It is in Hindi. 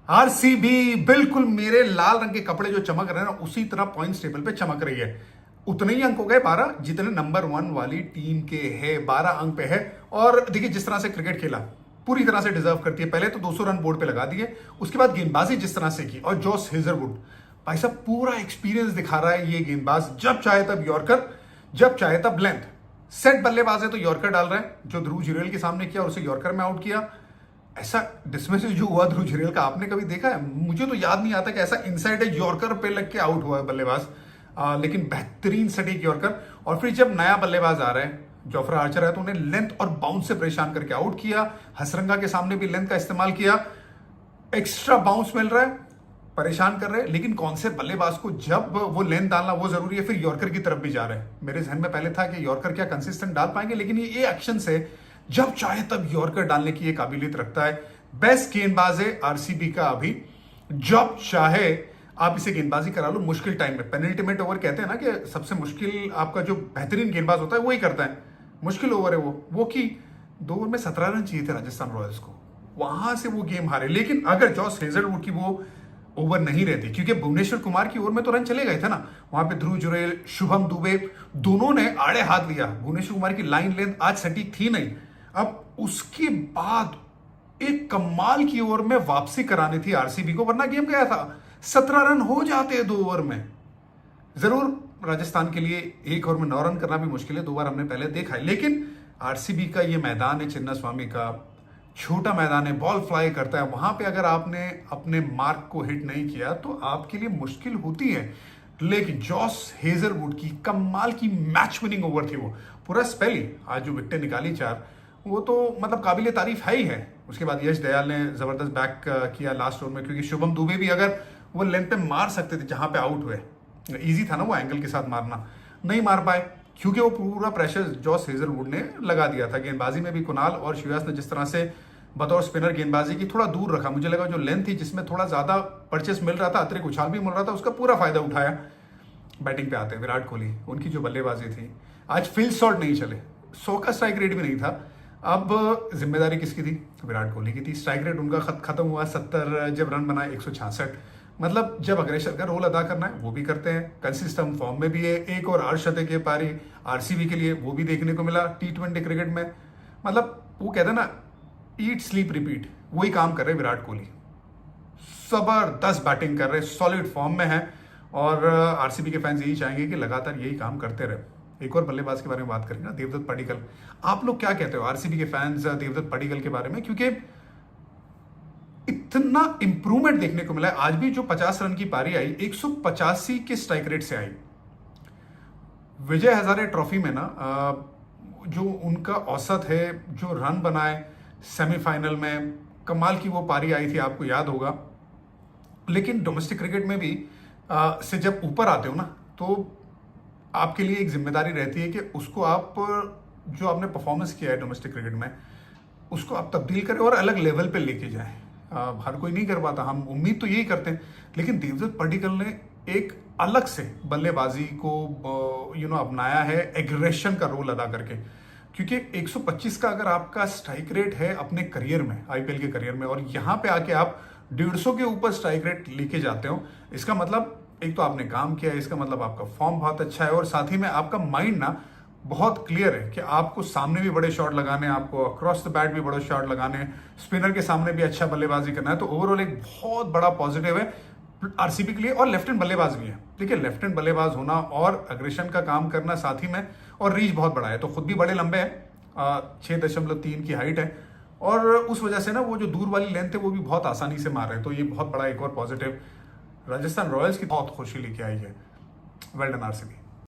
आरसीबी बिल्कुल मेरे लाल रंग के कपड़े जो चमक रहे हैं ना उसी तरह पॉइंट्स टेबल पे चमक रही है। उतने ही अंक हो गए 12 जितने नंबर 1 वाली टीम के है, 12 अंक पे है। और देखिए जिस तरह से क्रिकेट खेला पूरी तरह से डिजर्व करती है। पहले तो 200 रन बोर्ड पे लगा दिए, उसके बाद गेंदबाजी जिस तरह से की, और जॉस हेजलवुड भाई साहब पूरा एक्सपीरियंस दिखा रहा है ये गेंदबाज। जब चाहे तब यॉर्कर, जब चाहे तब लेंथ। सेट बल्लेबाज है तो यॉर्कर डाल रहा है, जो ध्रुव जुरेल के सामने किया और उसे यॉर्कर में आउट किया। ऐसा डिसमिसल जो हुआ ध्रुव जुरेल का आपने कभी देखा है? मुझे तो याद नहीं आता कि ऐसा इनसाइड यॉर्कर पे लग के आउट हुआ है बल्लेबाज। लेकिन बेहतरीन सटीक यॉर्कर। और फिर जब नया बल्लेबाज आ रहा है जोफ्रा आर्चर है तो उन्हें लेंथ और बाउंस से परेशान करके आउट किया। हसरंगा के सामने भी लेंथ का इस्तेमाल किया, एक्स्ट्रा बाउंस मिल रहा है, परेशान कर रहे हैं। लेकिन कौन से बल्लेबाज को जब वो लेंथ डालना वो जरूरी है, फिर यॉर्कर की तरफ भी जा रहे हैं। मेरे जहन में पहले था कि यॉर्कर क्या कंसिस्टेंट डाल पाएंगे, लेकिन ये एक्शन से जब चाहे तब यॉर्कर डालने की ये काबिलियत रखता है। बेस्ट गेंदबाज है आरसीबी का अभी। जब चाहे आप इसे गेंदबाजी करा लो मुश्किल टाइम में। पेनल्टीमेंट ओवर कहते हैं ना कि सबसे मुश्किल आपका जो बेहतरीन गेंदबाज होता है वही करता है। मुश्किल ओवर है वो की 2 ओवर में 17 रन चाहिए थे राजस्थान रॉयल्स को, वहां से वो गेम हारे। लेकिन अगर जॉस हेजलवुड की वो ओवर नहीं रहती, क्योंकि भुवनेश्वर कुमार की ओवर में तो रन चले गए थे ना, वहां पे ध्रुव जुरेल, शुभम दुबे दोनों ने आड़े हाथ लिया। भुवनेश्वर कुमार की लाइन लेंथ आज सटीक थी नहीं। अब उसके बाद एक कमाल की ओवर में वापसी करानी थी आरसीबी को, वरना गेम गया था। 17 रन हो जाते 2 ओवर में। जरूर राजस्थान के लिए 1 ओवर में 9 रन करना भी मुश्किल है, 2 बार हमने पहले देखा है। लेकिन आरसीबी का ये मैदान है चिन्ना स्वामी का, छोटा मैदान है, बॉल फ्लाई करता है। वहां पे अगर आपने अपने मार्क को हिट नहीं किया तो आपके लिए मुश्किल होती है। लेकिन जॉस हेजलवुड की कमाल की मैच विनिंग ओवर थी वो, पूरा स्पेल ही। आज जो विकेटें निकाली 4, वो तो मतलब काबिल तारीफ है ही है। उसके बाद यश दयाल ने जबरदस्त बैक किया लास्ट ओवर में, क्योंकि शुभम दुबे भी अगर वो लेंथ पे मार सकते थे जहां पे आउट हुए, इजी था ना वो एंगल के साथ मारना, नहीं मार पाए क्योंकि वो पूरा प्रेशर जॉस हेजलवुड ने लगा दिया था। गेंदबाजी में भी कुणाल और श्रेयस ने जिस तरह से बतौर स्पिनर गेंदबाजी की थोड़ा दूर रखा, मुझे लगा जो लेंथ थी जिसमें थोड़ा ज्यादा परचेस मिल रहा था, अतिरिक्त उछाल भी मिल रहा था, उसका पूरा फायदा उठाया। बैटिंग पे आते हैं विराट कोहली, उनकी जो बल्लेबाजी थी आज फील्ड शॉट नहीं चले, 100 का स्ट्राइक रेट भी नहीं था। अब जिम्मेदारी किसकी थी? विराट कोहली की थी। स्ट्राइक रेट उनका खत्म हुआ 70, जब रन बनाए 166। मतलब जब अग्रेसर का रोल अदा करना है वो भी करते हैं, कंसिस्टेंट फॉर्म में भी है। एक और अर्शदे के पारी आरसीबी के लिए वो भी देखने को मिला T20 क्रिकेट में। मतलब वो कहते हैं ना ईट स्लीप रिपीट, वही काम कर रहे विराट कोहली। जबरदस्त बैटिंग कर रहे, सॉलिड फॉर्म में है। और आरसीबी के फैंस यही चाहेंगे कि लगातार यही काम करते रहे। एक और बल्लेबाज के बारे में बात करेंगे ना, देवदत्त पडिक्कल। आप लोग क्या कहते हो आरसीबी के फैंस देवदत्त पडिक्कल के बारे में? क्योंकि इतना इंप्रूवमेंट देखने को मिला है। आज भी जो 50 रन की पारी आई 185 के स्ट्राइक रेट से आई। विजय हजारे ट्रॉफी में ना जो उनका औसत है, जो रन बनाए सेमीफाइनल में, कमाल की वो पारी आई थी, आपको याद होगा। लेकिन डोमेस्टिक क्रिकेट में भी से जब ऊपर आते हो ना तो आपके लिए एक जिम्मेदारी रहती है कि उसको आप जो आपने परफॉर्मेंस किया है डोमेस्टिक क्रिकेट में उसको आप तब्दील करें और अलग लेवल पे लेके जाएं। हर कोई नहीं कर पाता, हम उम्मीद तो यही करते हैं। लेकिन देवदत्त पडिक्कल ने एक अलग से बल्लेबाजी को अपनाया है, एग्रेशन का रोल अदा करके। क्योंकि 125 का अगर आपका स्ट्राइक रेट है अपने करियर में, आईपीएल के करियर में, और यहां पे आके आप 150 के ऊपर स्ट्राइक रेट लेके जाते हो, इसका मतलब एक तो आपने काम किया है, इसका मतलब आपका फॉर्म बहुत अच्छा है, और साथ ही में आपका माइंड ना बहुत क्लियर है कि आपको सामने भी बड़े शॉट लगाने, आपको अक्रॉस द बैट भी बड़े शॉट लगाने, स्पिनर के सामने भी अच्छा बल्लेबाजी करना है। तो ओवरऑल एक बहुत बड़ा पॉजिटिव है आरसीबी के लिए। और लेफ्ट हैंड बल्लेबाज भी है। देखिए लेफ्ट हैंड बल्लेबाज होना और अग्रेशन का काम करना साथ ही में, और रीच बहुत बड़ा है, तो खुद भी बड़े लंबे हैं, 6.3 की हाइट है, और उस वजह से ना वो जो दूर वाली लेंथ है वो भी बहुत आसानी से मार रहे हैं। तो ये बहुत बड़ा एक और पॉजिटिव राजस्थान रॉयल्स की बहुत खुशी लेके आई है। Well done RCB.